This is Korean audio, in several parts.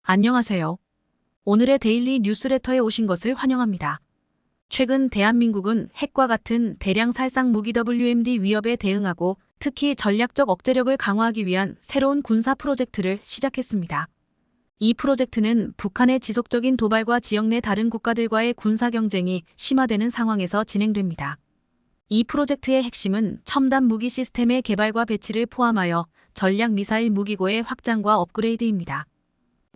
안녕하세요. 오늘의 데일리 뉴스레터에 오신 것을 환영합니다. 최근 대한민국은 핵과 같은 대량 살상 무기 WMD 위협에 대응하고 특히 전략적 억제력을 강화하기 위한 새로운 군사 프로젝트를 시작했습니다. 이 프로젝트는 북한의 지속적인 도발과 지역 내 다른 국가들과의 군사 경쟁이 심화되는 상황에서 진행됩니다. 이 프로젝트의 핵심은 첨단 무기 시스템의 개발과 배치를 포함하여 전략 미사일 무기고의 확장과 업그레이드입니다.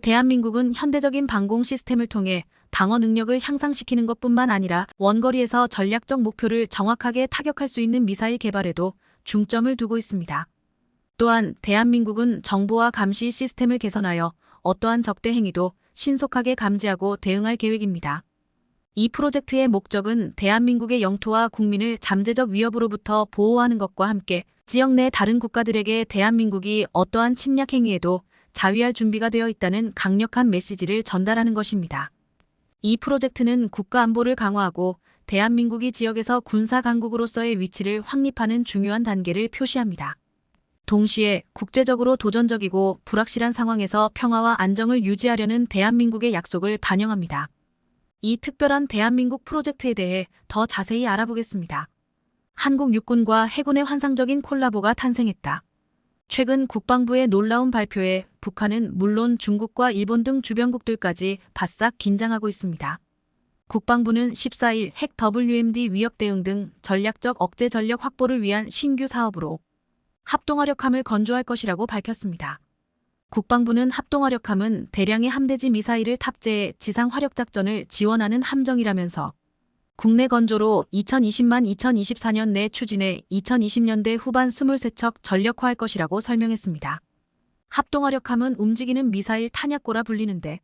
대한민국은 현대적인 방공 시스템을 통해 방어 능력을 향상시키는 것뿐만 아니라 원거리에서 전략적 목표를 정확하게 타격할 수 있는 미사일 개발에도 중점을 두고 있습니다. 또한 대한민국은 정보와 감시 시스템을 개선하여 어떠한 적대 행위도 신속하게 감지하고 대응할 계획입니다. 이 프로젝트의 목적은 대한민국의 영토와 국민을 잠재적 위협으로부터 보호하는 것과 함께 지역 내 다른 국가들에게 대한민국이 어떠한 침략 행위에도 자위할 준비가 되어 있다는 강력한 메시지를 전달하는 것입니다. 이 프로젝트는 국가 안보를 강화하고 대한민국이 지역에서 군사 강국으로서의 위치를 확립하는 중요한 단계를 표시합니다. 동시에 국제적으로 도전적이고 불확실한 상황에서 평화와 안정을 유지하려는 대한민국의 약속을 반영합니다. 이 특별한 대한민국 프로젝트에 대해 더 자세히 알아보겠습니다. 한국 육군과 해군의 환상적인 콜라보가 탄생했다. 최근 국방부의 놀라운 발표에 북한은 물론 중국과 일본 등 주변국들까지 바싹 긴장하고 있습니다. 국방부는 14일 핵 WMD 위협 대응 등 전략적 억제 전력 확보를 위한 신규 사업으로 합동화력함을 건조할 것이라고 밝혔습니다. 국방부는 합동화력함은 대량의 함대지 미사일을 탑재해 지상 화력작전을 지원하는 함정이라면서 국내 건조로 2024년 내 추진해 2020년대 후반 23척 전력화할 것이라고 설명했습니다. 합동화력함은 움직이는 미사일 탄약고라 불리는데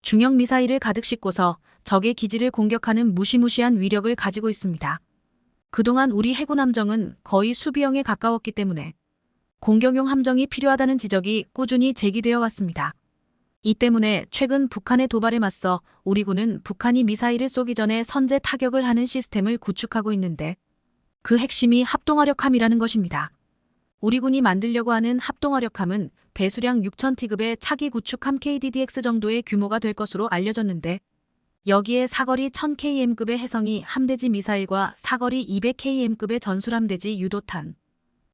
중형 미사일을 가득 싣고서 적의 기지를 공격하는 무시무시한 위력을 가지고 있습니다. 그동안 우리 해군 함정은 거의 수비형에 가까웠기 때문에 공격용 함정이 필요하다는 지적이 꾸준히 제기되어 왔습니다. 이 때문에 최근 북한의 도발에 맞서 우리 군은 북한이 미사일을 쏘기 전에 선제 타격을 하는 시스템을 구축하고 있는데 그 핵심이 합동화력함이라는 것입니다. 우리 군이 만들려고 하는 합동화력함은 배수량 6,000T급의 차기 구축함 KDDX 정도의 규모가 될 것으로 알려졌는데 여기에 사거리 1000km급의 해성이 함대지 미사일과 사거리 200km급의 전술함대지 유도탄,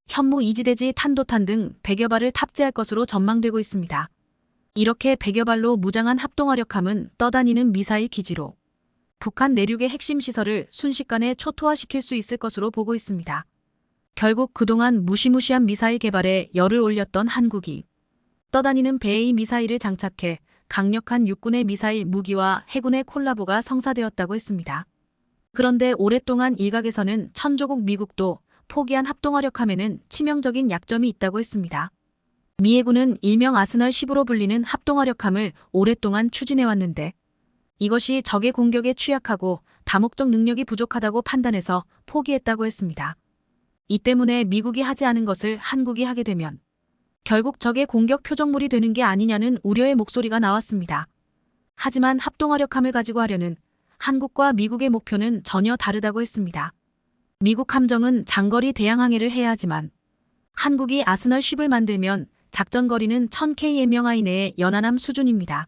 현무 이지대지 탄도탄 등 100여 발을 탑재할 것으로 전망되고 있습니다. 이렇게 100여 발로 무장한 합동화력함은 떠다니는 미사일 기지로 북한 내륙의 핵심 시설을 순식간에 초토화시킬 수 있을 것으로 보고 있습니다. 결국 그동안 무시무시한 미사일 개발에 열을 올렸던 한국이 떠다니는 배의 미사일을 장착해 강력한 육군의 미사일 무기와 해군의 콜라보가 성사되었다고 했습니다. 그런데 오랫동안 일각에서는 천조국 미국도 포기한 합동화력함에는 치명적인 약점이 있다고 했습니다. 미 해군은 일명 아스널 10으로 불리는 합동화력함을 오랫동안 추진해왔는데 이것이 적의 공격에 취약하고 다목적 능력이 부족하다고 판단해서 포기했다고 했습니다. 이 때문에 미국이 하지 않은 것을 한국이 하게 되면 결국 적의 공격 표적물이 되는 게 아니냐는 우려의 목소리가 나왔습니다. 하지만 합동화력함을 가지고 하려는 한국과 미국의 목표는 전혀 다르다고 했습니다. 미국 함정은 장거리 대양항해를 해야 하지만 한국이 아스널 10을 만들면 작전거리는 1000km 이내의 연안함 수준입니다.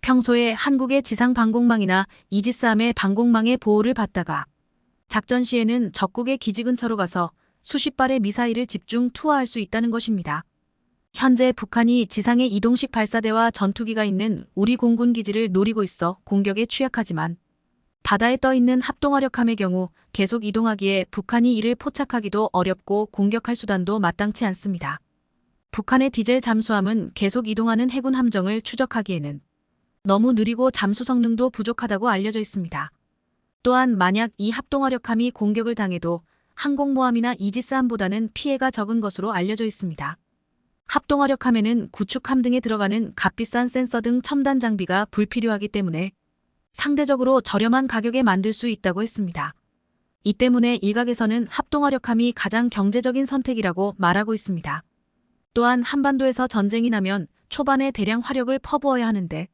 평소에 한국의 지상 방공망이나 이지스함의 방공망의 보호를 받다가 작전 시에는 적국의 기지 근처로 가서 수십 발의 미사일을 집중 투하할 수 있다는 것입니다. 현재 북한이 지상에 이동식 발사대와 전투기가 있는 우리 공군 기지를 노리고 있어 공격에 취약하지만 바다에 떠있는 합동화력함의 경우 계속 이동하기에 북한이 이를 포착하기도 어렵고 공격할 수단도 마땅치 않습니다. 북한의 디젤 잠수함은 계속 이동하는 해군 함정을 추적하기에는 너무 느리고 잠수 성능도 부족하다고 알려져 있습니다. 또한 만약 이 합동화력함이 공격을 당해도 항공모함이나 이지스함보다는 피해가 적은 것으로 알려져 있습니다. 합동화력함에는 구축함 등에 들어가는 값비싼 센서 등 첨단 장비가 불필요하기 때문에 상대적으로 저렴한 가격에 만들 수 있다고 했습니다. 이 때문에 일각에서는 합동화력함이 가장 경제적인 선택이라고 말하고 있습니다. 또한 한반도에서 전쟁이 나면 초반에 대량 화력을 퍼부어야 하는데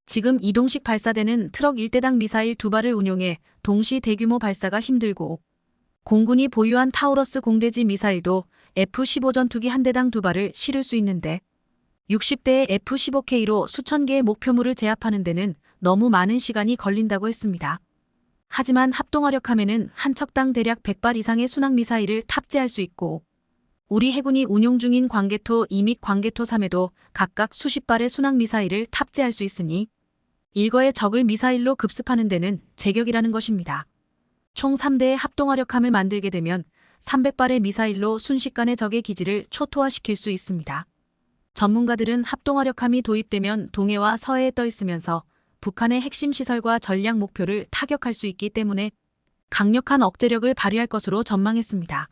지금 이동식 발사대는 트럭 1대당 미사일 2발을 운용해 동시 대규모 발사가 힘들고 공군이 보유한 타우러스 공대지 미사일도 F-15 전투기 1대당 2발을 실을 수 있는데 60대의 F-15K로 수천 개의 목표물을 제압하는 데는 너무 많은 시간이 걸린다고 했습니다. 하지만 합동화력함에는 한 척당 대략 100발 이상의 순항미사일을 탑재할 수 있고 우리 해군이 운용 중인 광개토 2 및 광개토 3에도 각각 수십 발의 순항미사일을 탑재할 수 있으니 일거에 적을 미사일로 급습하는 데는 제격이라는 것입니다. 총 3대의 합동화력함을 만들게 되면 300발의 미사일로 순식간에 적의 기지를 초토화시킬 수 있습니다. 전문가들은 합동화력함이 도입되면 동해와 서해에 떠 있으면서 북한의 핵심 시설과 전략 목표를 타격할 수 있기 때문에 강력한 억제력을 발휘할 것으로 전망했습니다.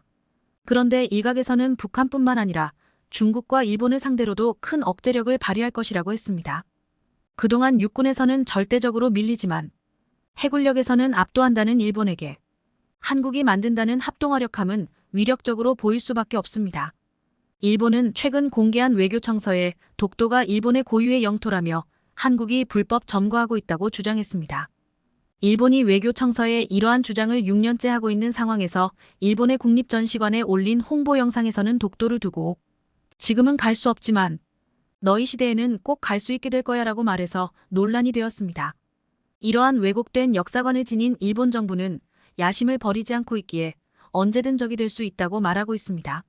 그런데 일각에서는 북한뿐만 아니라 중국과 일본을 상대로도 큰 억제력을 발휘할 것이라고 했습니다. 그동안 육군에서는 절대적으로 밀리지만 해군력에서는 압도한다는 일본에게 한국이 만든다는 합동화력함은 위력적으로 보일 수밖에 없습니다. 일본은 최근 공개한 외교청서에 독도가 일본의 고유의 영토라며 한국이 불법 점거하고 있다고 주장했습니다. 일본이 외교청서에 이러한 주장을 6년째 하고 있는 상황에서 일본의 국립전시관에 올린 홍보 영상에서는 독도를 두고 지금은 갈 수 없지만 너희 시대에는 꼭 갈 수 있게 될 거야 라고 말해서 논란이 되었습니다. 이러한 왜곡된 역사관을 지닌 일본 정부는 야심을 버리지 않고 있기에 언제든 적이 될 수 있다고 말하고 있습니다.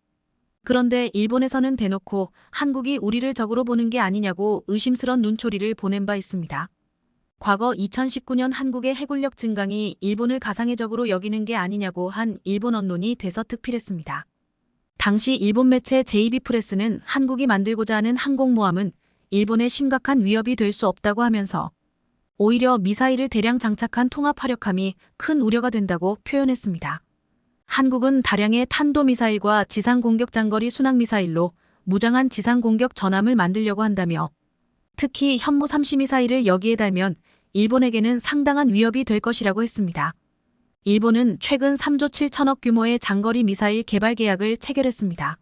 그런데 일본에서는 대놓고 한국이 우리를 적으로 보는 게 아니냐고 의심스런 눈초리를 보낸 바 있습니다. 과거 2019년 한국의 해군력 증강이 일본을 가상의 적으로 여기는 게 아니냐고 한 일본 언론이 대서특필했습니다. 당시 일본 매체 JB 프레스는 한국이 만들고자 하는 항공모함은 일본에 심각한 위협이 될 수 없다고 하면서 오히려 미사일을 대량 장착한 통합화력함이 큰 우려가 된다고 표현했습니다. 한국은 다량의 탄도미사일과 지상공격 장거리 순항미사일로 무장한 지상공격 전함을 만들려고 한다며 특히 현무 30미사일을 여기에 달면 일본에게는 상당한 위협이 될 것이라고 했습니다. 일본은 최근 3조 7천억 규모의 장거리 미사일 개발 계약을 체결했습니다.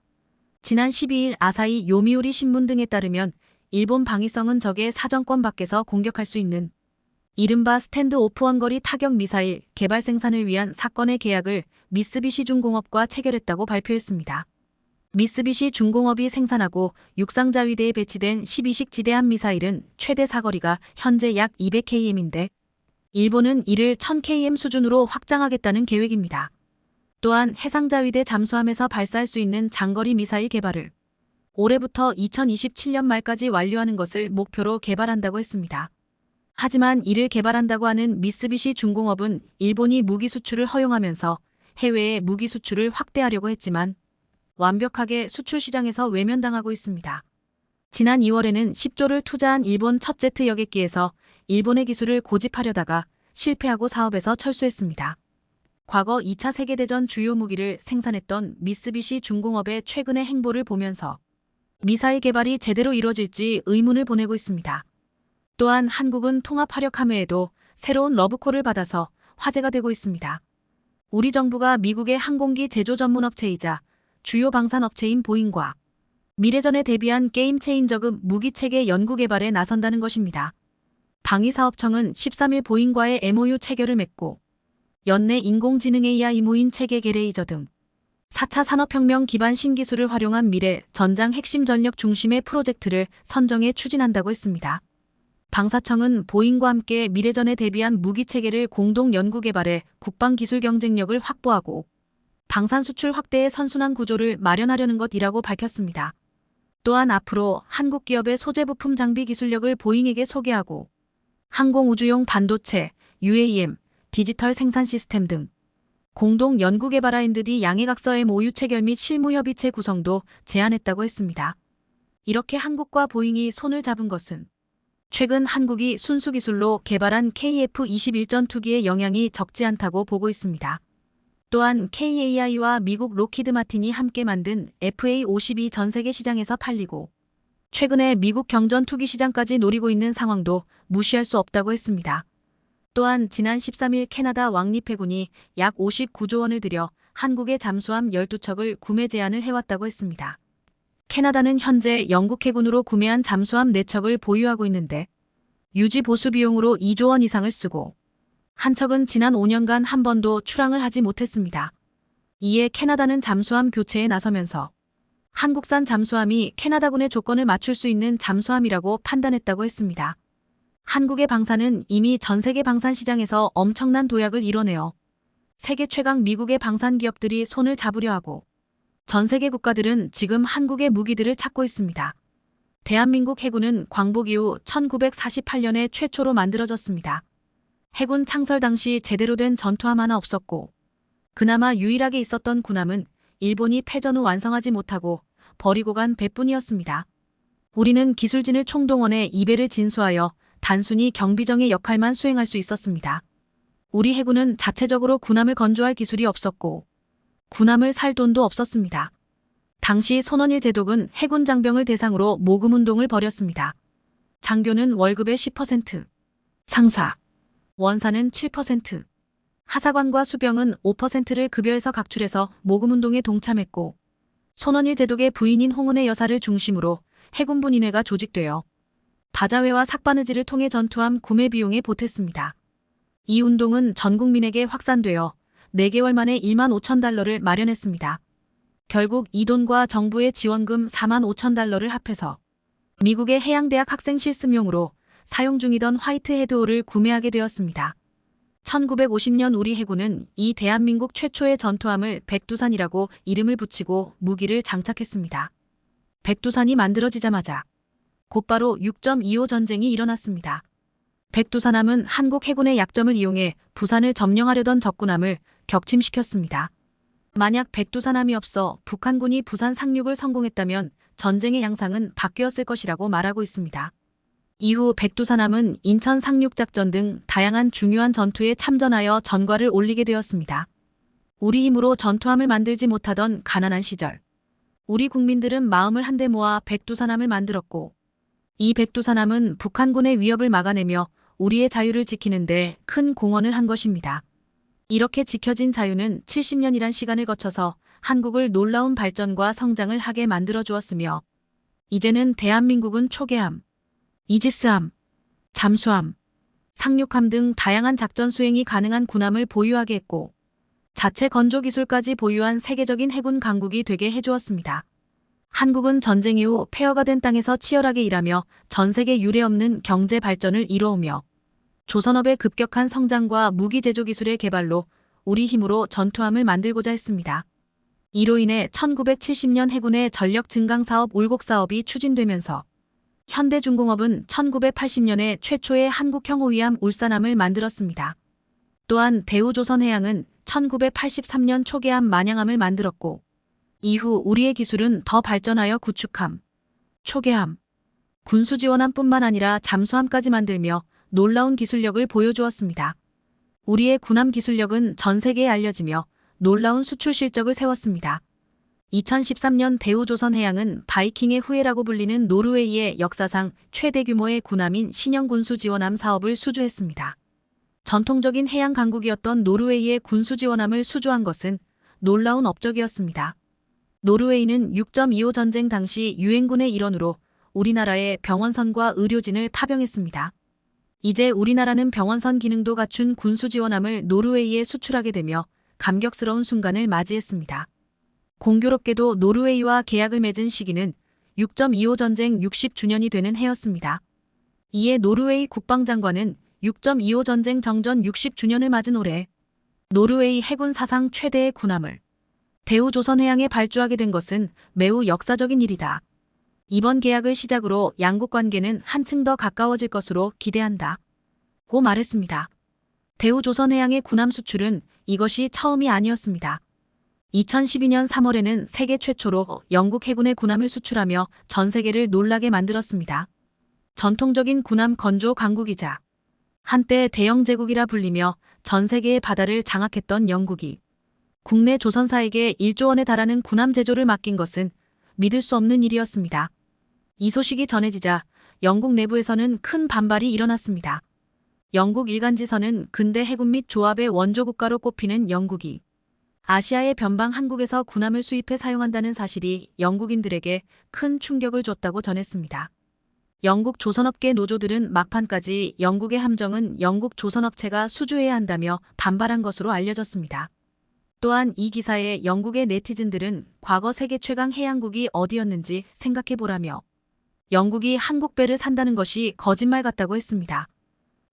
지난 12일 아사히 요미우리 신문 등에 따르면 일본 방위성은 적의 사정권 밖에서 공격할 수 있는 이른바 스탠드 오프 원거리 타격 미사일 개발 생산을 위한 사건의 계약을 미쓰비시 중공업과 체결했다고 발표했습니다. 미쓰비시 중공업이 생산하고 육상자위대에 배치된 12식 지대함 미사일은 최대 사거리가 현재 약 200km인데 일본은 이를 1000km 수준으로 확장하겠다는 계획입니다. 또한 해상자위대 잠수함에서 발사할 수 있는 장거리 미사일 개발을 올해부터 2027년 말까지 완료하는 것을 목표로 개발한다고 했습니다. 하지만 이를 개발한다고 하는 미쓰비시 중공업은 일본이 무기 수출을 허용하면서 해외에 무기 수출을 확대하려고 했지만 완벽하게 수출 시장에서 외면당하고 있습니다. 지난 2월에는 10조를 투자한 일본 첫 제트 여객기에서 일본의 기술을 고집하려다가 실패하고 사업에서 철수했습니다. 과거 2차 세계대전 주요 무기를 생산했던 미쓰비시 중공업의 최근의 행보를 보면서 미사일 개발이 제대로 이뤄질지 의문을 보내고 있습니다. 또한 한국은 통합화력함 외에도 새로운 러브콜을 받아서 화제가 되고 있습니다. 우리 정부가 미국의 항공기 제조 전문 업체이자 주요 방산업체인 보잉과 미래전에 대비한 게임 체인저급 무기체계 연구 개발에 나선다는 것입니다. 방위사업청은 13일 보잉과의 MOU 체결을 맺고 연내 인공지능 AI 무인 체계 게레이저 등 4차 산업혁명 기반 신기술을 활용한 미래 전장 핵심 전력 중심의 프로젝트를 선정해 추진한다고 했습니다. 방사청은 보잉과 함께 미래전에 대비한 무기체계를 공동 연구 개발해 국방기술 경쟁력을 확보하고 방산 수출 확대의 선순환 구조를 마련하려는 것이라고 밝혔습니다. 또한 앞으로 한국 기업의 소재 부품 장비 기술력을 보잉에게 소개하고 항공우주용 반도체, UAM, 디지털 생산 시스템 등 공동 연구 개발 R&D 양해각서 MOU 체결 및 실무협의체 구성도 제안했다고 했습니다. 이렇게 한국과 보잉이 손을 잡은 것은 최근 한국이 순수기술로 개발한 KF-21전 투기의 영향이 적지 않다고 보고 있습니다. 또한 KAI와 미국 록히드 마틴이 함께 만든 FA-52 전 세계 시장에서 팔리고 최근에 미국 경전 투기 시장까지 노리고 있는 상황도 무시할 수 없다고 했습니다. 또한 지난 13일 캐나다 왕립해군이 약 59조 원을 들여 한국의 잠수함 12척을 구매 제안을 해왔다고 했습니다. 캐나다는 현재 영국 해군으로 구매한 잠수함 4척을 보유하고 있는데 유지 보수 비용으로 2조 원 이상을 쓰고 한 척은 지난 5년간 한 번도 출항을 하지 못했습니다. 이에 캐나다는 잠수함 교체에 나서면서 한국산 잠수함이 캐나다군의 조건을 맞출 수 있는 잠수함이라고 판단했다고 했습니다. 한국의 방산은 이미 전 세계 방산 시장에서 엄청난 도약을 이뤄내어 세계 최강 미국의 방산 기업들이 손을 잡으려 하고 전 세계 국가들은 지금 한국의 무기들을 찾고 있습니다. 대한민국 해군은 광복 이후 1948년에 최초로 만들어졌습니다. 해군 창설 당시 제대로 된 전투함 하나 없었고 그나마 유일하게 있었던 군함은 일본이 패전 후 완성하지 못하고 버리고 간 배뿐이었습니다. 우리는 기술진을 총동원해 이배를 진수하여 단순히 경비정의 역할만 수행할 수 있었습니다. 우리 해군은 자체적으로 군함을 건조할 기술이 없었고 군함을 살 돈도 없었습니다. 당시 손원일 제독은 해군 장병을 대상으로 모금운동을 벌였습니다. 장교는 월급의 10%, 상사, 원사는 7%, 하사관과 수병은 5%를 급여에서 각출해서 모금운동에 동참했고 손원일 제독의 부인인 홍은의 여사를 중심으로 해군분인회가 조직되어 바자회와 삭바느지를 통해 전투함 구매 비용에 보탰습니다. 이 운동은 전 국민에게 확산되어 4개월 만에 1만 5천 달러를 마련했습니다. 결국 이 돈과 정부의 지원금 4만 5천 달러를 합해서 미국의 해양대학 학생 실습용으로 사용 중이던 화이트 헤드호를 구매하게 되었습니다. 1950년 우리 해군은 이 대한민국 최초의 전투함을 백두산이라고 이름을 붙이고 무기를 장착했습니다. 백두산이 만들어지자마자 곧바로 6.25 전쟁이 일어났습니다. 백두산함은 한국 해군의 약점을 이용해 부산을 점령하려던 적군함을 격침시켰습니다. 만약 백두산함이 없어 북한군이 부산 상륙을 성공했다면 전쟁의 양상은 바뀌었을 것이라고 말하고 있습니다. 이후 백두산함은 인천 상륙작전 등 다양한 중요한 전투에 참전하여 전과를 올리게 되었습니다. 우리 힘으로 전투함을 만들지 못하던 가난한 시절, 우리 국민들은 마음을 한데 모아 백두산함을 만들었고 이 백두산함은 북한군의 위협을 막아내며 우리의 자유를 지키는 데 큰 공헌을 한 것입니다. 이렇게 지켜진 자유는 70년이란 시간을 거쳐서 한국을 놀라운 발전과 성장을 하게 만들어 주었으며 이제는 대한민국은 초계함, 이지스함, 잠수함, 상륙함 등 다양한 작전 수행이 가능한 군함을 보유하게 했고 자체 건조 기술까지 보유한 세계적인 해군 강국이 되게 해주었습니다. 한국은 전쟁 이후 폐허가 된 땅에서 치열하게 일하며 전 세계 유례없는 경제 발전을 이뤄오며 조선업의 급격한 성장과 무기 제조 기술의 개발로 우리 힘으로 전투함을 만들고자 했습니다. 이로 인해 1970년 해군의 전력 증강 사업 울곡 사업이 추진되면서 현대중공업은 1980년에 최초의 한국형 호위함 울산함을 만들었습니다. 또한 대우조선해양은 1983년 초계함 만양함을 만들었고 이후 우리의 기술은 더 발전하여 구축함, 초계함, 군수지원함뿐만 아니라 잠수함까지 만들며 놀라운 기술력을 보여주었습니다. 우리의 군함 기술력은 전 세계에 알려지며 놀라운 수출 실적을 세웠습니다. 2013년 대우조선해양은 바이킹의 후예라고 불리는 노르웨이의 역사상 최대 규모의 군함인 신형군수지원함 사업을 수주했습니다. 전통적인 해양 강국이었던 노르웨이의 군수지원함을 수주한 것은 놀라운 업적이었습니다. 노르웨이는 6.25 전쟁 당시 유엔군의 일원으로 우리나라에 병원선과 의료진을 파병했습니다. 이제 우리나라는 병원선 기능도 갖춘 군수지원함을 노르웨이에 수출하게 되며 감격스러운 순간을 맞이했습니다. 공교롭게도 노르웨이와 계약을 맺은 시기는 6.25 전쟁 60주년이 되는 해였습니다. 이에 노르웨이 국방장관은 6.25 전쟁 정전 60주년을 맞은 올해 노르웨이 해군 사상 최대의 군함을 대우조선해양에 발주하게 된 것은 매우 역사적인 일이다. 이번 계약을 시작으로 양국 관계는 한층 더 가까워질 것으로 기대한다. 고 말했습니다. 대우조선해양의 군함 수출은 이것이 처음이 아니었습니다. 2012년 3월에는 세계 최초로 영국 해군의 군함을 수출하며 전 세계를 놀라게 만들었습니다. 전통적인 군함 건조 강국이자 한때 대영 제국이라 불리며 전 세계의 바다를 장악했던 영국이 국내 조선사에게 1조 원에 달하는 군함 제조를 맡긴 것은 믿을 수 없는 일이었습니다. 이 소식이 전해지자 영국 내부에서는 큰 반발이 일어났습니다. 영국 일간지서는 근대 해군 및 조합의 원조 국가로 꼽히는 영국이 아시아의 변방 한국에서 군함을 수입해 사용한다는 사실이 영국인들에게 큰 충격을 줬다고 전했습니다. 영국 조선업계 노조들은 막판까지 영국의 함정은 영국 조선업체가 수주해야 한다며 반발한 것으로 알려졌습니다. 또한 이 기사에 영국의 네티즌들은 과거 세계 최강 해양국이 어디였는지 생각해보라며 영국이 한국배를 산다는 것이 거짓말 같다고 했습니다.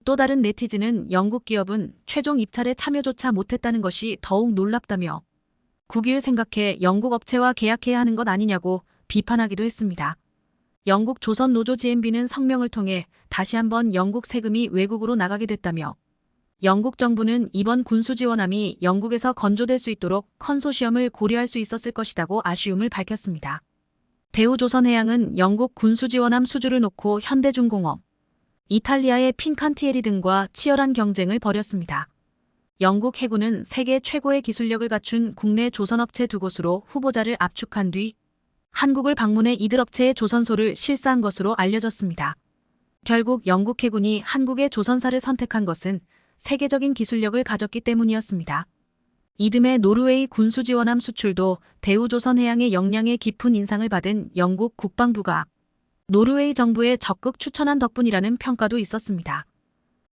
또 다른 네티즌은 영국 기업은 최종 입찰에 참여조차 못했다는 것이 더욱 놀랍다며 국익을 생각해 영국 업체와 계약해야 하는 것 아니냐고 비판하기도 했습니다. 영국 조선노조 GMB는 성명을 통해 다시 한번 영국 세금이 외국으로 나가게 됐다며 영국 정부는 이번 군수지원함이 영국에서 건조될 수 있도록 컨소시엄을 고려할 수 있었을 것이라고 아쉬움을 밝혔습니다. 대우조선해양은 영국 군수지원함 수주를 놓고 현대중공업, 이탈리아의 핀칸티에리 등과 치열한 경쟁을 벌였습니다. 영국 해군은 세계 최고의 기술력을 갖춘 국내 조선업체 2곳으로 후보자를 압축한 뒤 한국을 방문해 이들 업체의 조선소를 실사한 것으로 알려졌습니다. 결국 영국 해군이 한국의 조선사를 선택한 것은 세계적인 기술력을 가졌기 때문이었습니다. 이듬해 노르웨이 군수지원함 수출도 대우조선해양의 역량에 깊은 인상을 받은 영국 국방부가 노르웨이 정부에 적극 추천한 덕분이라는 평가도 있었습니다.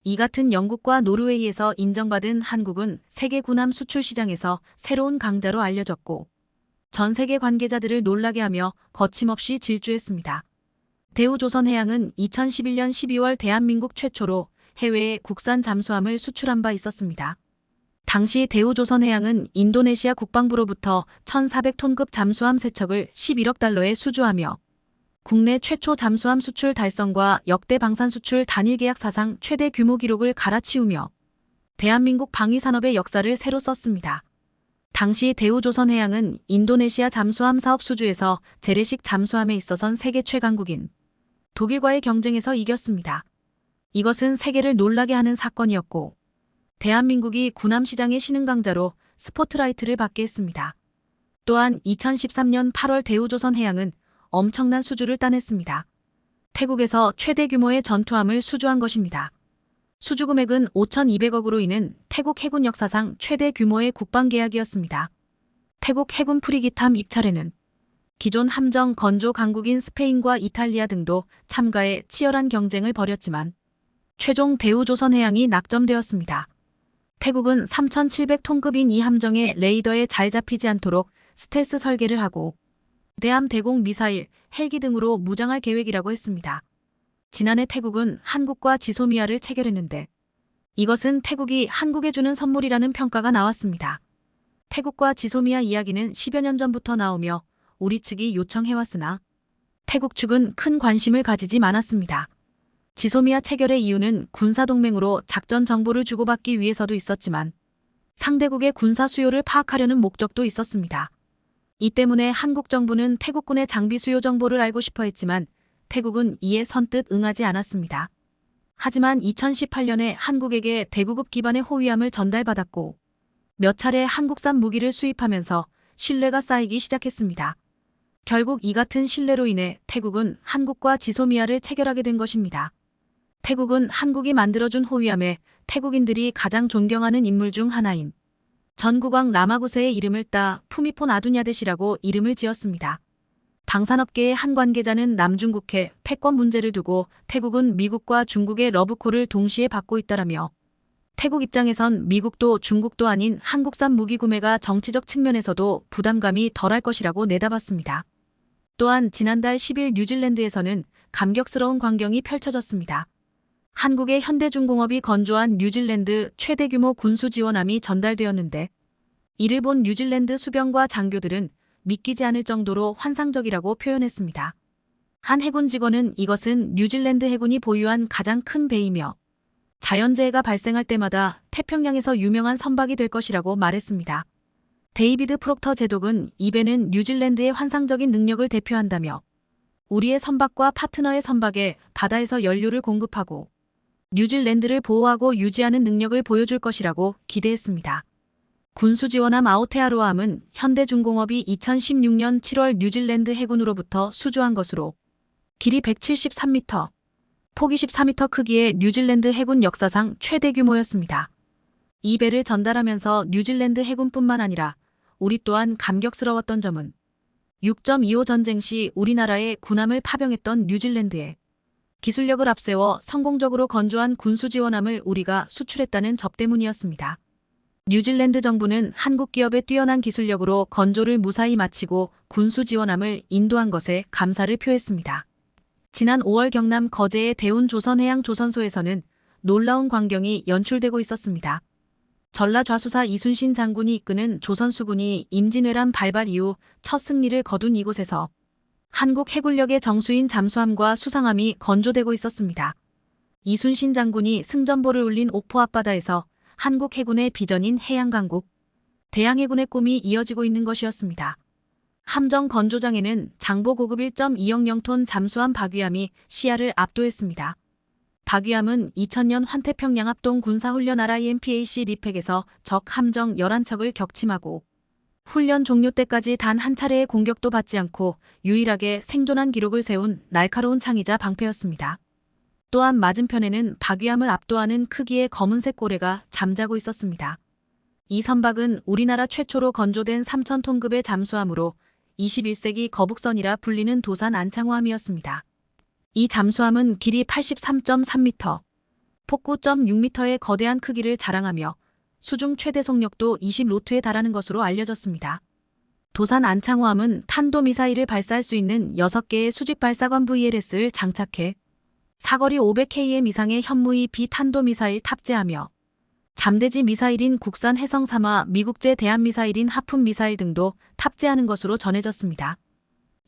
이 같은 영국과 노르웨이에서 인정받은 한국은 세계 군함 수출 시장에서 새로운 강자로 알려졌고 전 세계 관계자들을 놀라게 하며 거침없이 질주했습니다. 대우조선해양은 2011년 12월 대한민국 최초로 해외에 국산 잠수함을 수출한 바 있었습니다. 당시 대우조선해양은 인도네시아 국방부로부터 1,400톤급 잠수함 3척을 11억 달러에 수주하며 국내 최초 잠수함 수출 달성과 역대 방산 수출 단일 계약 사상 최대 규모 기록을 갈아치우며 대한민국 방위산업의 역사를 새로 썼습니다. 당시 대우조선해양은 인도네시아 잠수함 사업 수주에서 재래식 잠수함에 있어선 세계 최강국인 독일과의 경쟁에서 이겼습니다. 이것은 세계를 놀라게 하는 사건이었고 대한민국이 군함 시장의 신흥 강자로 스포트라이트를 받게 했습니다. 또한 2013년 8월 대우조선해양은 엄청난 수주를 따냈습니다. 태국에서 최대 규모의 전투함을 수주한 것입니다. 수주 금액은 5,200억으로 이는 태국 해군 역사상 최대 규모의 국방계약이었습니다. 태국 해군 프리기탐 입찰에는 기존 함정 건조 강국인 스페인과 이탈리아 등도 참가해 치열한 경쟁을 벌였지만 최종 대우조선해양이 낙점되었습니다. 태국은 3,700톤급인 이 함정의 레이더에 잘 잡히지 않도록 스텔스 설계를 하고 대함 대공 미사일, 헬기 등으로 무장할 계획이라고 했습니다. 지난해 태국은 한국과 지소미아를 체결했는데 이것은 태국이 한국에 주는 선물이라는 평가가 나왔습니다. 태국과 지소미아 이야기는 10여 년 전부터 나오며 우리 측이 요청해왔으나 태국 측은 큰 관심을 가지지 않았습니다. 지소미아 체결의 이유는 군사동맹으로 작전 정보를 주고받기 위해서도 있었지만 상대국의 군사 수요를 파악하려는 목적도 있었습니다. 이 때문에 한국 정부는 태국군의 장비 수요 정보를 알고 싶어 했지만 태국은 이에 선뜻 응하지 않았습니다. 하지만 2018년에 한국에게 대구급 기반의 호위함을 전달받았고 몇 차례 한국산 무기를 수입하면서 신뢰가 쌓이기 시작했습니다. 결국 이 같은 신뢰로 인해 태국은 한국과 지소미아를 체결하게 된 것입니다. 태국은 한국이 만들어준 호위함에 태국인들이 가장 존경하는 인물 중 하나인 전국왕 라마구세의 이름을 따 푸미폰 아두냐댓이라고 이름을 지었습니다. 방산업계의 한 관계자는 남중국해 패권 문제를 두고 태국은 미국과 중국의 러브콜을 동시에 받고 있다라며 태국 입장에선 미국도 중국도 아닌 한국산 무기 구매가 정치적 측면에서도 부담감이 덜할 것이라고 내다봤습니다. 또한 지난달 10일 뉴질랜드에서는 감격스러운 광경이 펼쳐졌습니다. 한국의 현대중공업이 건조한 뉴질랜드 최대 규모 군수지원함이 전달되었는데 이를 본 뉴질랜드 수병과 장교들은 믿기지 않을 정도로 환상적이라고 표현했습니다. 한 해군 직원은 이것은 뉴질랜드 해군이 보유한 가장 큰 배이며 자연재해가 발생할 때마다 태평양에서 유명한 선박이 될 것이라고 말했습니다. 데이비드 프록터 제독은 이 배는 뉴질랜드의 환상적인 능력을 대표한다며 우리의 선박과 파트너의 선박에 바다에서 연료를 공급하고 뉴질랜드를 보호하고 유지하는 능력을 보여줄 것이라고 기대했습니다. 군수지원함 아오테아로함은 현대중공업이 2016년 7월 뉴질랜드 해군으로부터 수주한 것으로 길이 173m, 폭 24m 크기의 뉴질랜드 해군 역사상 최대 규모였습니다. 이 배를 전달하면서 뉴질랜드 해군뿐만 아니라 우리 또한 감격스러웠던 점은 6.25 전쟁 시 우리나라의 군함을 파병했던 뉴질랜드에 기술력을 앞세워 성공적으로 건조한 군수지원함을 우리가 수출했다는 점 때문이었습니다. 뉴질랜드 정부는 한국 기업의 뛰어난 기술력으로 건조를 무사히 마치고 군수 지원함을 인도한 것에 감사를 표했습니다. 지난 5월 경남 거제의 대운 조선해양조선소에서는 놀라운 광경이 연출되고 있었습니다. 전라좌수사 이순신 장군이 이끄는 조선수군이 임진왜란 발발 이후 첫 승리를 거둔 이곳에서 한국 해군력의 정수인 잠수함과 수상함이 건조되고 있었습니다. 이순신 장군이 승전보를 울린 옥포 앞바다에서 한국 해군의 비전인 해양강국, 대양해군의 꿈이 이어지고 있는 것이었습니다. 함정 건조장에는 장보 고급 1.200톤 잠수함 박위함이 시야를 압도했습니다. 박위함은 2000년 환태평양 합동 군사훈련 RIMPAC 리팩에서 적 함정 11척을 격침하고 훈련 종료 때까지 단 한 차례의 공격도 받지 않고 유일하게 생존한 기록을 세운 날카로운 창이자 방패였습니다. 또한 맞은편에는 박위함을 압도하는 크기의 검은색 고래가 잠자고 있었습니다. 이 선박은 우리나라 최초로 건조된 3000톤급의 잠수함으로 21세기 거북선이라 불리는 도산 안창호함이었습니다. 이 잠수함은 길이 83.3m, 폭구 9.6m의 거대한 크기를 자랑하며 수중 최대 속력도 20노트에 달하는 것으로 알려졌습니다. 도산 안창호함은 탄도미사일을 발사할 수 있는 6개의 수직 발사관 VLS를 장착해 사거리 500km 이상의 현무의 비탄도미사일 탑재하며 잠대지 미사일인 국산 해성 3화, 미국제 대한미사일인 하품 미사일 등도 탑재하는 것으로 전해졌습니다.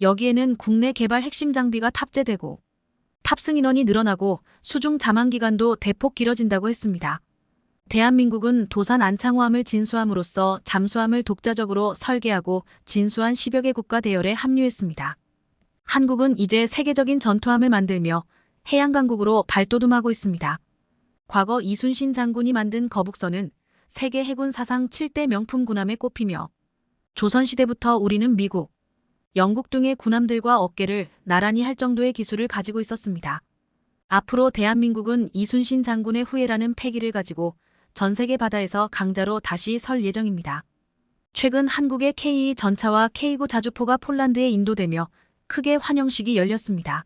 여기에는 국내 개발 핵심 장비가 탑재되고 탑승 인원이 늘어나고 수중 잠항 기간도 대폭 길어진다고 했습니다. 대한민국은 도산 안창호함을 진수함으로써 잠수함을 독자적으로 설계하고 진수한 10여 개 국가 대열에 합류했습니다. 한국은 이제 세계적인 전투함을 만들며 해양강국으로 발돋움하고 있습니다. 과거 이순신 장군이 만든 거북선은 세계 해군 사상 7대 명품 군함에 꼽히며 조선시대부터 우리는 미국, 영국 등의 군함들과 어깨를 나란히 할 정도의 기술을 가지고 있었습니다. 앞으로 대한민국은 이순신 장군의 후예라는 패기를 가지고 전 세계 바다에서 강자로 다시 설 예정입니다. 최근 한국의 K2 전차와 K9 자주포가 폴란드에 인도되며 크게 환영식이 열렸습니다.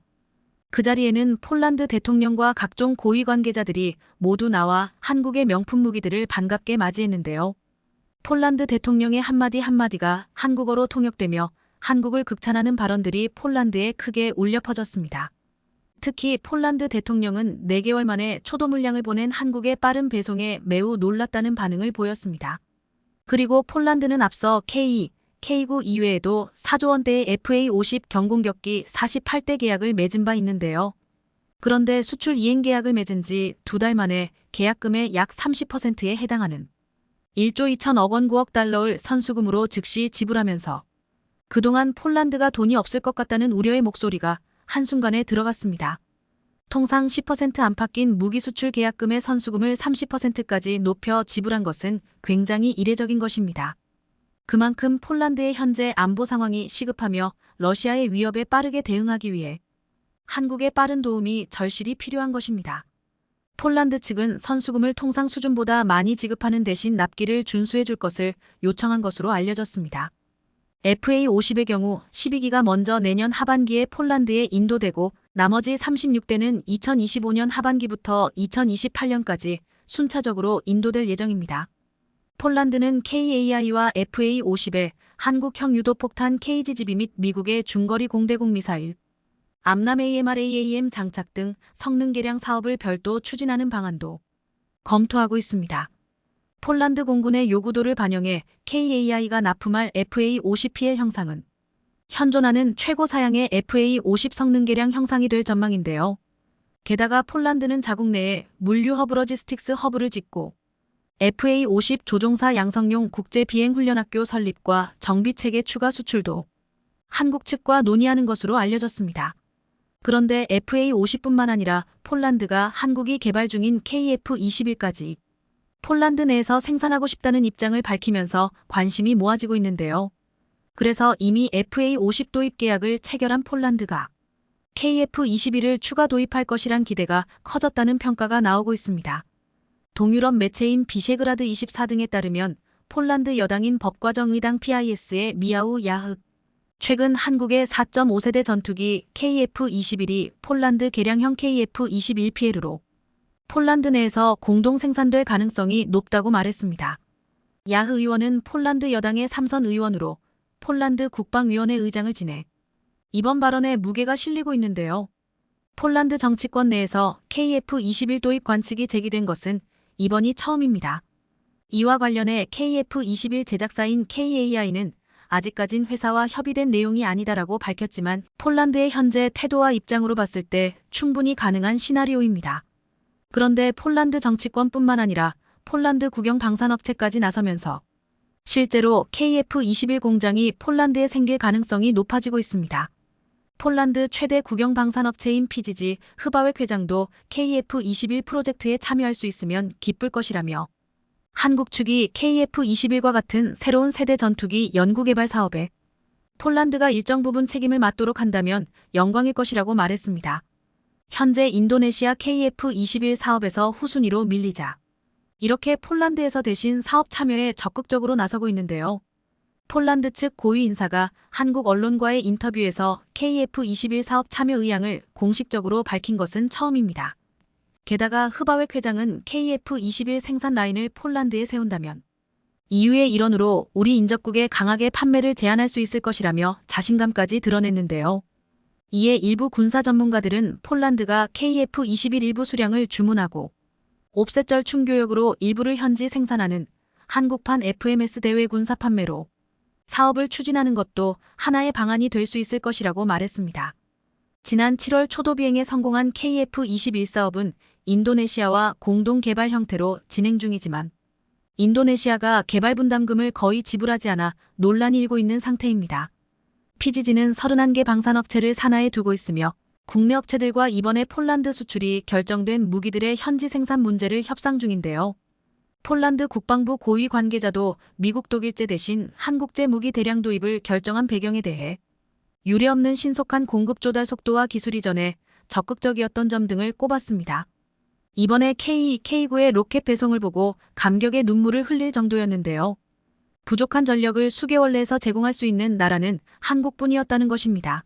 그 자리에는 폴란드 대통령과 각종 고위 관계자들이 모두 나와 한국의 명품 무기들을 반갑게 맞이했는데요. 폴란드 대통령의 한마디 한마디가 한국어로 통역되며 한국을 극찬하는 발언들이 폴란드에 크게 울려 퍼졌습니다. 특히 폴란드 대통령은 4개월 만에 초도 물량을 보낸 한국의 빠른 배송에 매우 놀랐다는 반응을 보였습니다. 그리고 폴란드는 앞서 K2, K9 이외에도 4조 원대의 FA-50 경공격기 48대 계약을 맺은 바 있는데요. 그런데 수출 이행 계약을 맺은 지 2달 만에 계약금의 약 30%에 해당하는 1조 2천억 원 9억 달러를 선수금으로 즉시 지불하면서 그동안 폴란드가 돈이 없을 것 같다는 우려의 목소리가 한순간에 들어갔습니다. 통상 10% 안팎 낀 무기 수출 계약금의 선수금을 30%까지 높여 지불한 것은 굉장히 이례적인 것입니다. 그만큼 폴란드의 현재 안보 상황이 시급하며 러시아의 위협에 빠르게 대응하기 위해 한국의 빠른 도움이 절실히 필요한 것입니다. 폴란드 측은 선수금을 통상 수준보다 많이 지급하는 대신 납기를 준수해 줄 것을 요청한 것으로 알려졌습니다. FA-50의 경우 12기가 먼저 내년 하반기에 폴란드에 인도되고 나머지 36대는 2025년 하반기부터 2028년까지 순차적으로 인도될 예정입니다. 폴란드는 KAI와 FA-50의 한국형 유도폭탄 KGGB 및 미국의 중거리 공대공 미사일, 암람 AMRAAM 장착 등 성능 개량 사업을 별도 추진하는 방안도 검토하고 있습니다. 폴란드 공군의 요구도를 반영해 KAI가 납품할 FA-50PL 형상은 현존하는 최고 사양의 FA-50 성능 개량 형상이 될 전망인데요. 게다가 폴란드는 자국 내에 물류 허브 로지스틱스 허브를 짓고 FA-50 조종사 양성용 국제비행훈련학교 설립과 정비체계 추가 수출도 한국 측과 논의하는 것으로 알려졌습니다. 그런데 FA-50뿐만 아니라 폴란드가 한국이 개발 중인 KF-21까지 폴란드 내에서 생산하고 싶다는 입장을 밝히면서 관심이 모아지고 있는데요. 그래서 이미 FA-50 도입 계약을 체결한 폴란드가 KF-21을 추가 도입할 것이란 기대가 커졌다는 평가가 나오고 있습니다. 동유럽 매체인 비셰그라드 24 등에 따르면 폴란드 여당인 법과정의당 PIS의 미하우 야흑 최근 한국의 4.5세대 전투기 KF-21이 폴란드 개량형 KF-21PL으로 폴란드 내에서 공동 생산될 가능성이 높다고 말했습니다. 야흐 의원은 폴란드 여당의 3선 의원으로 폴란드 국방위원회 의장을 지내 이번 발언에 무게가 실리고 있는데요. 폴란드 정치권 내에서 KF-21 도입 관측이 제기된 것은 이번이 처음입니다. 이와 관련해 KF-21 제작사인 KAI는 아직까진 회사와 협의된 내용이 아니다라고 밝혔지만 폴란드의 현재 태도와 입장으로 봤을 때 충분히 가능한 시나리오입니다. 그런데 폴란드 정치권뿐만 아니라 폴란드 국영 방산업체까지 나서면서 실제로 KF-21 공장이 폴란드에 생길 가능성이 높아지고 있습니다. 폴란드 최대 국영 방산업체인 PGG 흐바웻 회장도 KF-21 프로젝트에 참여할 수 있으면 기쁠 것이라며 한국 측이 KF-21과 같은 새로운 세대 전투기 연구개발 사업에 폴란드가 일정 부분 책임을 맡도록 한다면 영광일 것이라고 말했습니다. 현재 인도네시아 KF-21 사업에서 후순위로 밀리자 이렇게 폴란드에서 대신 사업 참여에 적극적으로 나서고 있는데요. 폴란드 측 고위 인사가 한국 언론과의 인터뷰에서 KF-21 사업 참여 의향을 공식적으로 밝힌 것은 처음입니다. 게다가 흐바웻 회장은 KF-21 생산 라인을 폴란드에 세운다면 EU의 일원으로 우리 인접국에 강하게 판매를 제한할 수 있을 것이라며 자신감까지 드러냈는데요. 이에 일부 군사 전문가들은 폴란드가 KF-21 일부 수량을 주문하고 옵셋절 충교역으로 일부를 현지 생산하는 한국판 FMS 대외 군사 판매로 사업을 추진하는 것도 하나의 방안이 될 수 있을 것이라고 말했습니다. 지난 7월 초도 비행에 성공한 KF-21 사업은 인도네시아와 공동 개발 형태로 진행 중이지만 인도네시아가 개발 분담금을 거의 지불하지 않아 논란이 일고 있는 상태입니다. PGG는 31개 방산업체를 산하에 두고 있으며 국내 업체들과 이번에 폴란드 수출이 결정된 무기들의 현지 생산 문제를 협상 중인데요. 폴란드 국방부 고위 관계자도 미국 독일제 대신 한국제 무기 대량 도입을 결정한 배경에 대해 유례없는 신속한 공급 조달 속도와 기술 이전에 적극적이었던 점 등을 꼽았습니다. 이번에 K9의 로켓 배송을 보고 감격의 눈물을 흘릴 정도였는데요. 부족한 전력을 수개월 내에서 제공할 수 있는 나라는 한국뿐이었다는 것입니다.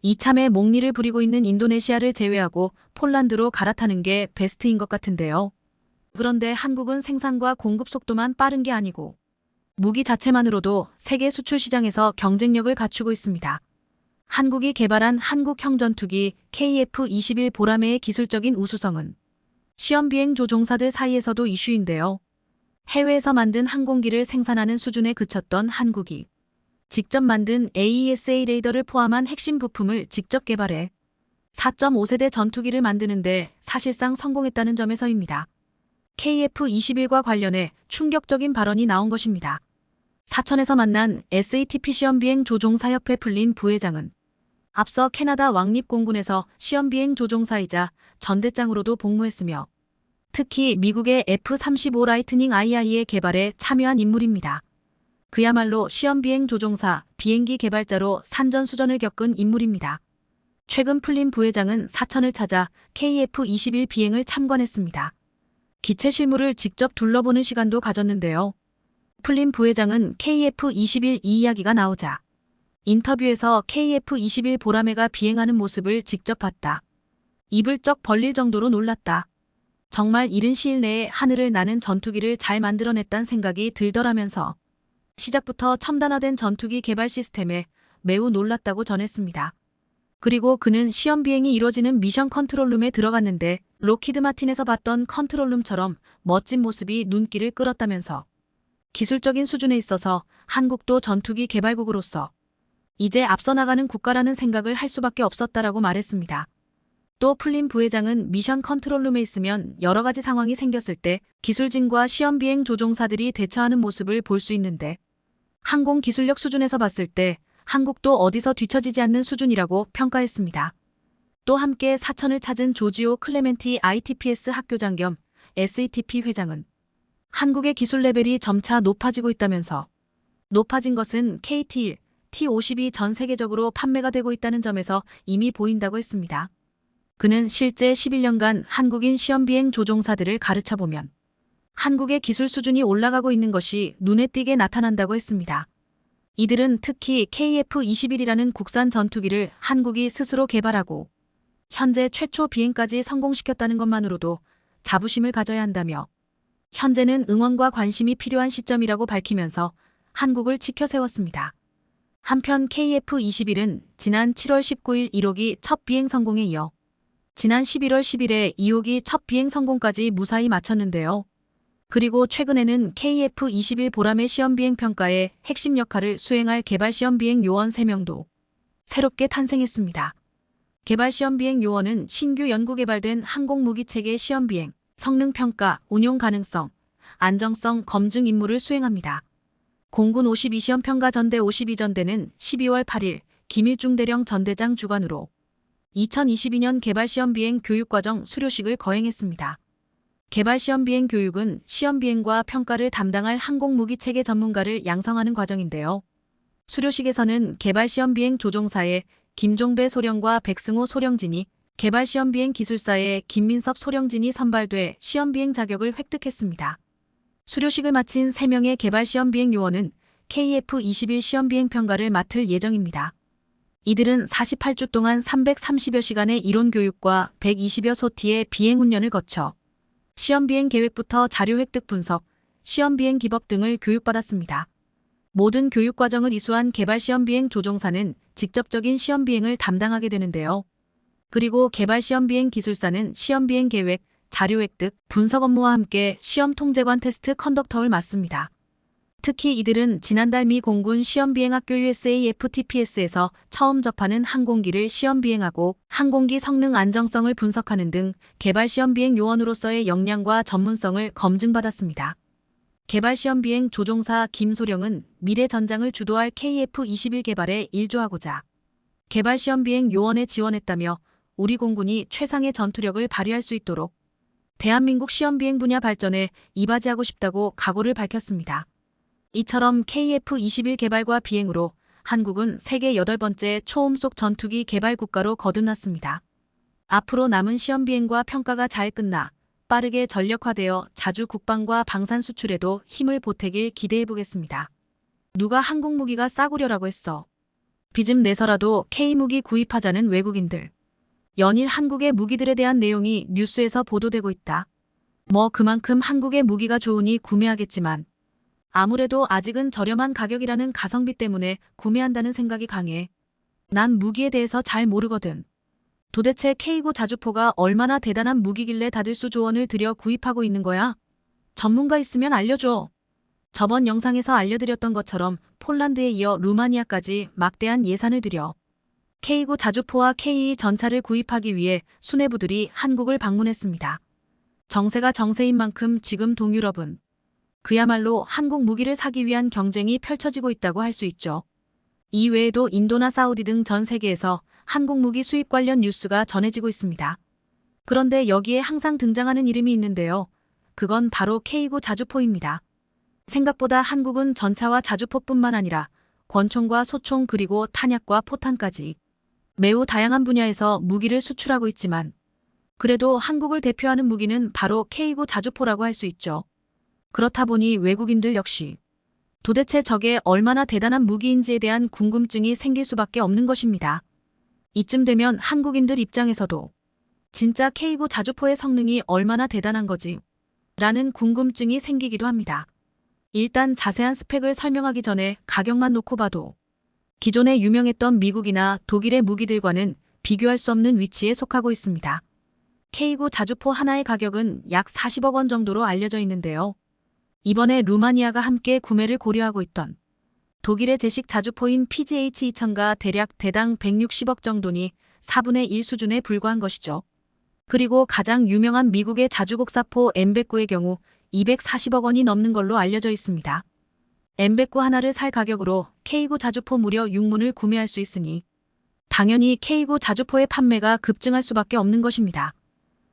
이참에 목리를 부리고 있는 인도네시아를 제외하고 폴란드로 갈아타는 게 베스트인 것 같은데요. 그런데 한국은 생산과 공급 속도만 빠른 게 아니고 무기 자체만으로도 세계 수출 시장에서 경쟁력을 갖추고 있습니다. 한국이 개발한 한국형 전투기 KF-21 보라매의 기술적인 우수성은 시험비행 조종사들 사이에서도 이슈인데요. 해외에서 만든 항공기를 생산하는 수준에 그쳤던 한국이 직접 만든 AESA 레이더를 포함한 핵심 부품을 직접 개발해 4.5세대 전투기를 만드는데 사실상 성공했다는 점에서입니다. KF-21과 관련해 충격적인 발언이 나온 것입니다. 사천에서 만난 SATP 시험비행 조종사협회 풀린 부회장은 앞서 캐나다 왕립공군에서 시험비행 조종사이자 전대장으로도 복무했으며 특히 미국의 F-35 라이트닝 II의 개발에 참여한 인물입니다. 그야말로 시험비행 조종사, 비행기 개발자로 산전수전을 겪은 인물입니다. 최근 풀린 부회장은 사천을 찾아 KF-21 비행을 참관했습니다. 기체 실물을 직접 둘러보는 시간도 가졌는데요. 풀린 부회장은 KF-21 이 이야기가 나오자 인터뷰에서 KF-21 보라매가 비행하는 모습을 직접 봤다. 입을 쩍 벌릴 정도로 놀랐다. 정말 이른 시일 내에 하늘을 나는 전투기를 잘 만들어냈다는 생각이 들더라면서 시작부터 첨단화된 전투기 개발 시스템에 매우 놀랐다고 전했습니다. 그리고 그는 시험 비행이 이루어지는 미션 컨트롤룸에 들어갔는데 록히드 마틴에서 봤던 컨트롤룸처럼 멋진 모습이 눈길을 끌었다면서 기술적인 수준에 있어서 한국도 전투기 개발국으로서 이제 앞서 나가는 국가라는 생각을 할 수밖에 없었다라고 말했습니다. 또 풀린 부회장은 미션 컨트롤룸에 있으면 여러 가지 상황이 생겼을 때 기술진과 시험비행 조종사들이 대처하는 모습을 볼 수 있는데 항공 기술력 수준에서 봤을 때 한국도 어디서 뒤처지지 않는 수준이라고 평가했습니다. 또 함께 사천을 찾은 조지오 클레멘티 ITPS 학교장 겸 SATP 회장은 한국의 기술 레벨이 점차 높아지고 있다면서 높아진 것은 KT-1, T-52 전 세계적으로 판매가 되고 있다는 점에서 이미 보인다고 했습니다. 그는 실제 11년간 한국인 시험비행 조종사들을 가르쳐보면 한국의 기술 수준이 올라가고 있는 것이 눈에 띄게 나타난다고 했습니다. 이들은 특히 KF-21이라는 국산 전투기를 한국이 스스로 개발하고 현재 최초 비행까지 성공시켰다는 것만으로도 자부심을 가져야 한다며 현재는 응원과 관심이 필요한 시점이라고 밝히면서 한국을 치켜세웠습니다. 한편 KF-21은 지난 7월 19일 1호기 첫 비행 성공에 이어 지난 11월 10일에 2호기 첫 비행 성공까지 무사히 마쳤는데요. 그리고 최근에는 KF-21 보람의 시험비행 평가에 핵심 역할을 수행할 개발시험비행 요원 3명도 새롭게 탄생했습니다. 개발시험비행 요원은 신규 연구개발된 항공무기체계 시험비행, 성능평가, 운용 가능성, 안정성 검증 임무를 수행합니다. 공군 52시험평가 전대 52전대는 12월 8일 김일중 대령 전대장 주관으로 2022년 개발시험비행 교육과정 수료식을 거행했습니다. 개발시험비행 교육은 시험비행과 평가를 담당할 항공무기체계 전문가를 양성하는 과정인데요. 수료식에서는 개발시험비행 조종사의 김종배 소령과 백승호 소령진이, 개발시험비행 기술사의 김민섭 소령진이 선발돼 시험비행 자격을 획득했습니다. 수료식을 마친 3명의 개발시험비행 요원은 KF-21 시험비행 평가를 맡을 예정입니다. 이들은 48주 동안 330여 시간의 이론 교육과 120여 소티의 비행 훈련을 거쳐 시험비행 계획부터 자료 획득 분석, 시험비행 기법 등을 교육받았습니다. 모든 교육과정을 이수한 개발시험비행 조종사는 직접적인 시험비행을 담당하게 되는데요. 그리고 개발시험비행 기술사는 시험비행 계획, 자료 획득, 분석 업무와 함께 시험 통제관 테스트 컨덕터를 맡습니다. 특히 이들은 지난달 미 공군 시험비행학교 USAFTPS에서 처음 접하는 항공기를 시험비행하고 항공기 성능 안정성을 분석하는 등 개발시험비행 요원으로서의 역량과 전문성을 검증받았습니다. 개발시험비행 조종사 김소령은 미래 전장을 주도할 KF-21 개발에 일조하고자 개발시험비행 요원에 지원했다며 우리 공군이 최상의 전투력을 발휘할 수 있도록 대한민국 시험비행 분야 발전에 이바지하고 싶다고 각오를 밝혔습니다. 이처럼 KF-21 개발과 비행으로 한국은 세계 8번째 초음속 전투기 개발 국가로 거듭났습니다. 앞으로 남은 시험비행과 평가가 잘 끝나 빠르게 전력화되어 자주 국방과 방산 수출에도 힘을 보태길 기대해보겠습니다. 누가 한국무기가 싸구려라고 했어. 빚좀 내서라도 K무기 구입하자는 외국인들. 연일 한국의 무기들에 대한 내용이 뉴스에서 보도되고 있다. 뭐 그만큼 한국의 무기가 좋으니 구매하겠지만 아무래도 아직은 저렴한 가격이라는 가성비 때문에 구매한다는 생각이 강해. 난 무기에 대해서 잘 모르거든. 도대체 K9 자주포가 얼마나 대단한 무기길래 다들 수조 원을 들여 구입하고 있는 거야? 전문가 있으면 알려줘. 저번 영상에서 알려드렸던 것처럼 폴란드에 이어 루마니아까지 막대한 예산을 들여 K9 자주포와 K2 전차를 구입하기 위해 수뇌부들이 한국을 방문했습니다. 정세가 정세인 만큼 지금 동유럽은 그야말로 한국 무기를 사기 위한 경쟁이 펼쳐지고 있다고 할 수 있죠. 이 외에도 인도나 사우디 등 전 세계에서 한국 무기 수입 관련 뉴스가 전해지고 있습니다. 그런데 여기에 항상 등장하는 이름이 있는데요. 그건 바로 K9 자주포입니다. 생각보다 한국은 전차와 자주포뿐만 아니라 권총과 소총 그리고 탄약과 포탄까지 매우 다양한 분야에서 무기를 수출하고 있지만 그래도 한국을 대표하는 무기는 바로 K9 자주포라고 할 수 있죠. 그렇다 보니 외국인들 역시 도대체 저게 얼마나 대단한 무기인지에 대한 궁금증이 생길 수밖에 없는 것입니다. 이쯤 되면 한국인들 입장에서도 진짜 K9 자주포의 성능이 얼마나 대단한 거지? 라는 궁금증이 생기기도 합니다. 일단 자세한 스펙을 설명하기 전에 가격만 놓고 봐도 기존에 유명했던 미국이나 독일의 무기들과는 비교할 수 없는 위치에 속하고 있습니다. K9 자주포 하나의 가격은 약 40억 원 정도로 알려져 있는데요. 이번에 루마니아가 함께 구매를 고려하고 있던 독일의 제식 자주포인 PGH-2000가 대략 대당 160억 정도니 4분의 1 수준에 불과한 것이죠. 그리고 가장 유명한 미국의 자주곡사포 M109의 경우 240억 원이 넘는 걸로 알려져 있습니다. M109 하나를 살 가격으로 K9 자주포 무려 6문을 구매할 수 있으니 당연히 K9 자주포의 판매가 급증할 수밖에 없는 것입니다.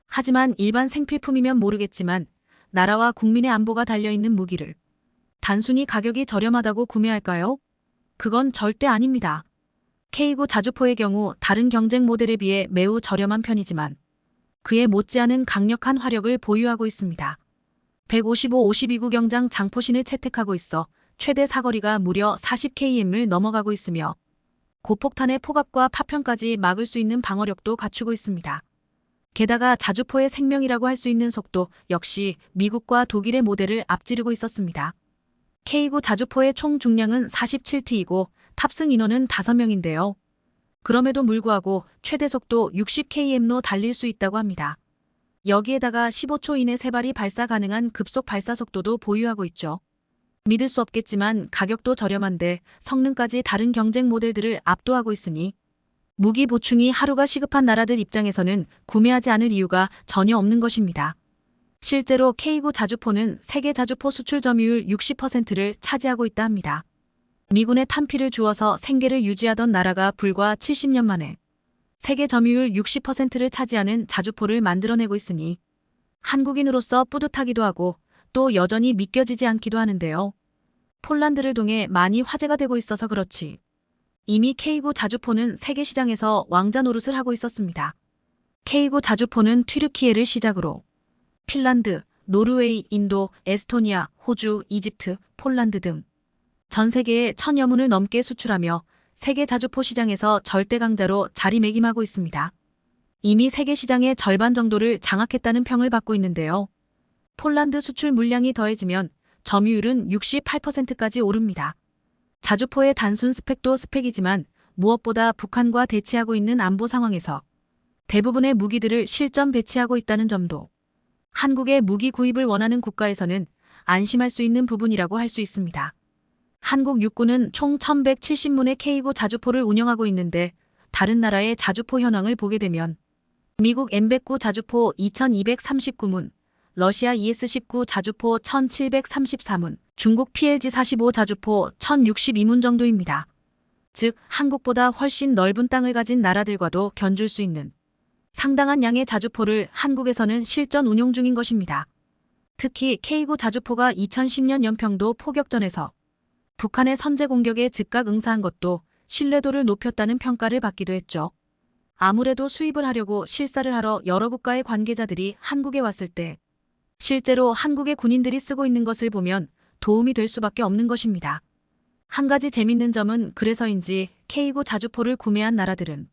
하지만 일반 생필품이면 모르겠지만 나라와 국민의 안보가 달려있는 무기를 단순히 가격이 저렴하다고 구매할까요? 그건 절대 아닙니다. K9 자주포의 경우 다른 경쟁 모델에 비해 매우 저렴한 편이지만 그에 못지않은 강력한 화력을 보유하고 있습니다. 155-52구 경장 장포신을 채택하고 있어 최대 사거리가 무려 40km을 넘어가고 있으며 고폭탄의 포갑과 파편까지 막을 수 있는 방어력도 갖추고 있습니다. 게다가 자주포의 생명이라고 할 수 있는 속도 역시 미국과 독일의 모델을 앞지르고 있었습니다. K9 자주포의 총 중량은 47T이고 탑승 인원은 5명인데요. 그럼에도 불구하고 최대 속도 60km로 달릴 수 있다고 합니다. 여기에다가 15초 이내 3발이 발사 가능한 급속 발사 속도도 보유하고 있죠. 믿을 수 없겠지만 가격도 저렴한데 성능까지 다른 경쟁 모델들을 압도하고 있으니 무기 보충이 하루가 시급한 나라들 입장에서는 구매하지 않을 이유가 전혀 없는 것입니다. 실제로 K9 자주포는 세계 자주포 수출 점유율 60%를 차지하고 있다 합니다. 미군에 탄피를 주어서 생계를 유지하던 나라가 불과 70년 만에 세계 점유율 60%를 차지하는 자주포를 만들어내고 있으니 한국인으로서 뿌듯하기도 하고 또 여전히 믿겨지지 않기도 하는데요. 폴란드를 통해 많이 화제가 되고 있어서 그렇지. 이미 K9 자주포는 세계 시장에서 왕자 노릇을 하고 있었습니다. K9 자주포는 튀르키예를 시작으로 핀란드, 노르웨이, 인도, 에스토니아, 호주, 이집트, 폴란드 등 전 세계에 1000여 문을 넘게 수출하며 세계 자주포 시장에서 절대 강자로 자리매김하고 있습니다. 이미 세계 시장의 절반 정도를 장악했다는 평을 받고 있는데요. 폴란드 수출 물량이 더해지면 점유율은 68%까지 오릅니다. 자주포의 단순 스펙도 스펙이지만 무엇보다 북한과 대치하고 있는 안보 상황에서 대부분의 무기들을 실전 배치하고 있다는 점도 한국의 무기 구입을 원하는 국가에서는 안심할 수 있는 부분이라고 할 수 있습니다. 한국 육군은 총 1170문의 K9 자주포를 운영하고 있는데 다른 나라의 자주포 현황을 보게 되면 미국 M109 자주포 2239문, 러시아 ES-19 자주포 1734문, 중국 PLG-45 자주포 1062문 정도입니다. 즉 한국보다 훨씬 넓은 땅을 가진 나라들과도 견줄 수 있는 상당한 양의 자주포를 한국에서는 실전 운용 중인 것입니다. 특히 K9 자주포가 2010년 연평도 포격전에서 북한의 선제 공격에 즉각 응사한 것도 신뢰도를 높였다는 평가를 받기도 했죠. 아무래도 수입을 하려고 실사를 하러 여러 국가의 관계자들이 한국에 왔을 때 실제로 한국의 군인들이 쓰고 있는 것을 보면 도움이 될 수밖에 없는 것입니다. 한 가지 재밌는 점은 그래서인지 K9 자주포를 구매한 나라들은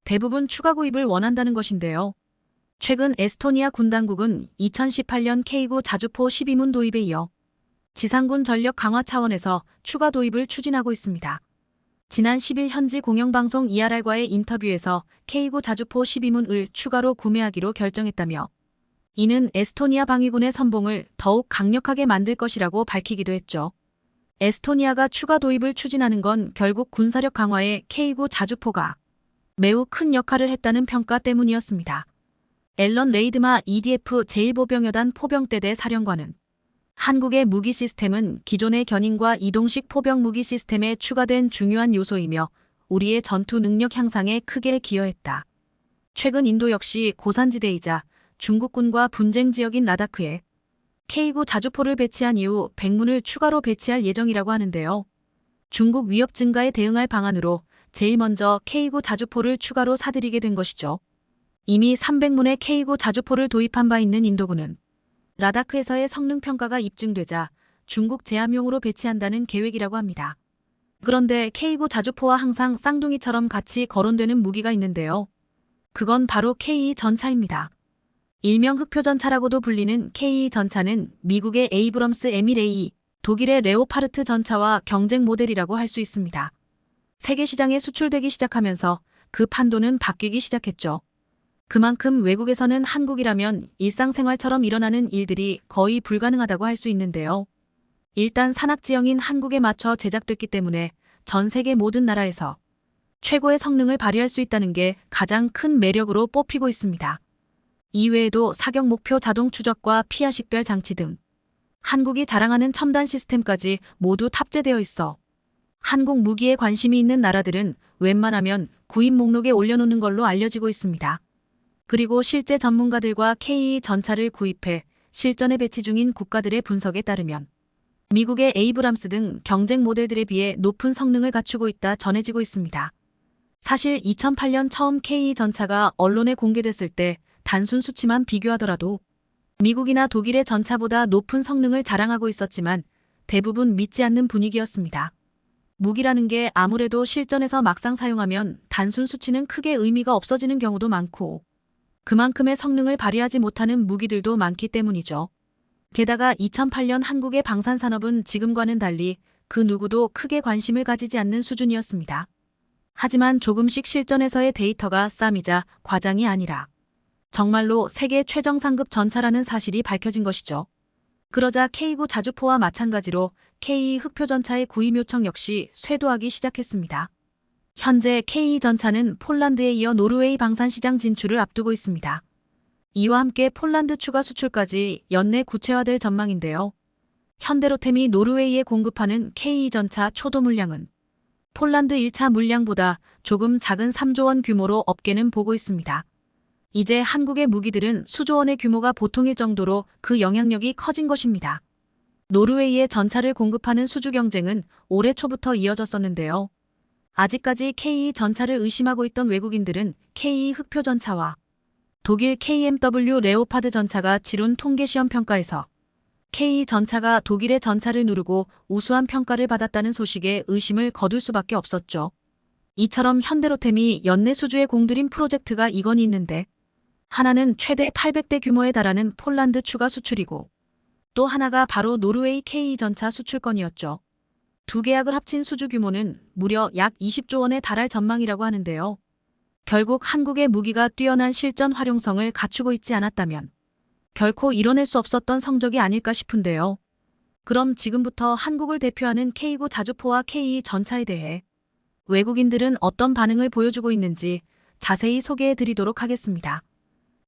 대부분 추가 구입을 원한다는 것인데요. 최근 에스토니아 군 당국은 2018년 K9 자주포 12문 도입에 이어 지상군 전력 강화 차원에서 추가 도입을 추진하고 있습니다. 지난 10일 현지 공영방송 ERR과의 인터뷰에서 K9 자주포 12문을 추가로 구매하기로 결정했다며 이는 에스토니아 방위군의 선봉을 더욱 강력하게 만들 것이라고 밝히기도 했죠. 에스토니아가 추가 도입을 추진하는 건 결국 군사력 강화에 K9 자주포가 매우 큰 역할을 했다는 평가 때문이었습니다. 앨런 레이드마 EDF 제1보병여단 포병대대 사령관은 한국의 무기 시스템은 기존의 견인과 이동식 포병 무기 시스템에 추가된 중요한 요소이며 우리의 전투 능력 향상에 크게 기여했다. 최근 인도 역시 고산지대이자 중국군과 분쟁 지역인 라다크에 K9 자주포를 배치한 이후 100문을 추가로 배치할 예정이라고 하는데요. 중국 위협 증가에 대응할 방안으로 제일 먼저 K9 자주포를 추가로 사들이게 된 것이죠. 이미 300문의 K9 자주포를 도입한 바 있는 인도군은 라다크에서의 성능 평가가 입증되자 중국 제함용으로 배치한다는 계획이라고 합니다. 그런데 K9 자주포와 항상 쌍둥이처럼 같이 거론되는 무기가 있는데요. 그건 바로 K2 전차입니다. 일명 흑표전차라고도 불리는 K2 전차는 미국의 에이브럼스 M1A2, 독일의 레오파르트 전차와 경쟁 모델이라고 할 수 있습니다. 세계 시장에 수출되기 시작하면서 그 판도는 바뀌기 시작했죠. 그만큼 외국에서는 한국이라면 일상생활처럼 일어나는 일들이 거의 불가능하다고 할 수 있는데요. 일단 산악지형인 한국에 맞춰 제작됐기 때문에 전 세계 모든 나라에서 최고의 성능을 발휘할 수 있다는 게 가장 큰 매력으로 뽑히고 있습니다. 이외에도 사격 목표 자동 추적과 피하 식별 장치 등 한국이 자랑하는 첨단 시스템까지 모두 탑재되어 있어 한국 무기에 관심이 있는 나라들은 웬만하면 구입 목록에 올려놓는 걸로 알려지고 있습니다. 그리고 실제 전문가들과 K2 전차를 구입해 실전에 배치 중인 국가들의 분석에 따르면 미국의 에이브람스 등 경쟁 모델들에 비해 높은 성능을 갖추고 있다 전해지고 있습니다. 사실 2008년 처음 K2 전차가 언론에 공개됐을 때 단순 수치만 비교하더라도 미국이나 독일의 전차보다 높은 성능을 자랑하고 있었지만 대부분 믿지 않는 분위기였습니다. 무기라는 게 아무래도 실전에서 막상 사용하면 단순 수치는 크게 의미가 없어지는 경우도 많고 그만큼의 성능을 발휘하지 못하는 무기들도 많기 때문이죠. 게다가 2008년 한국의 방산산업은 지금과는 달리 그 누구도 크게 관심을 가지지 않는 수준이었습니다. 하지만 조금씩 실전에서의 데이터가 쌈이자 과장이 아니라 정말로 세계 최정상급 전차라는 사실이 밝혀진 것이죠. 그러자 K9 자주포와 마찬가지로 K2 흑표 전차의 구입 요청 역시 쇄도하기 시작했습니다. 현재 K2 전차는 폴란드에 이어 노르웨이 방산 시장 진출을 앞두고 있습니다. 이와 함께 폴란드 추가 수출까지 연내 구체화될 전망인데요. 현대로템이 노르웨이에 공급하는 K2 전차 초도 물량은 폴란드 1차 물량보다 조금 작은 3조 원 규모로 업계는 보고 있습니다. 이제 한국의 무기들은 수조 원의 규모가 보통일 정도로 그 영향력이 커진 것입니다. 노르웨이에 전차를 공급하는 수주 경쟁은 올해 초부터 이어졌었는데요. 아직까지 K2 전차를 의심하고 있던 외국인들은 K2 흑표 전차와 독일 KMW 레오파드 전차가 치룬 통계시험 평가에서 K2 전차가 독일의 전차를 누르고 우수한 평가를 받았다는 소식에 의심을 거둘 수밖에 없었죠. 이처럼 현대로템이 연내 수주에 공들인 프로젝트가 이건이 있는데 하나는 최대 800대 규모에 달하는 폴란드 추가 수출이고 또 하나가 바로 노르웨이 K2 전차 수출건이었죠. 두 계약을 합친 수주 규모는 무려 약 20조 원에 달할 전망이라고 하는데요. 결국 한국의 무기가 뛰어난 실전 활용성을 갖추고 있지 않았다면 결코 이뤄낼 수 없었던 성적이 아닐까 싶은데요. 그럼 지금부터 한국을 대표하는 K9 자주포와 K2 전차에 대해 외국인들은 어떤 반응을 보여주고 있는지 자세히 소개해 드리도록 하겠습니다.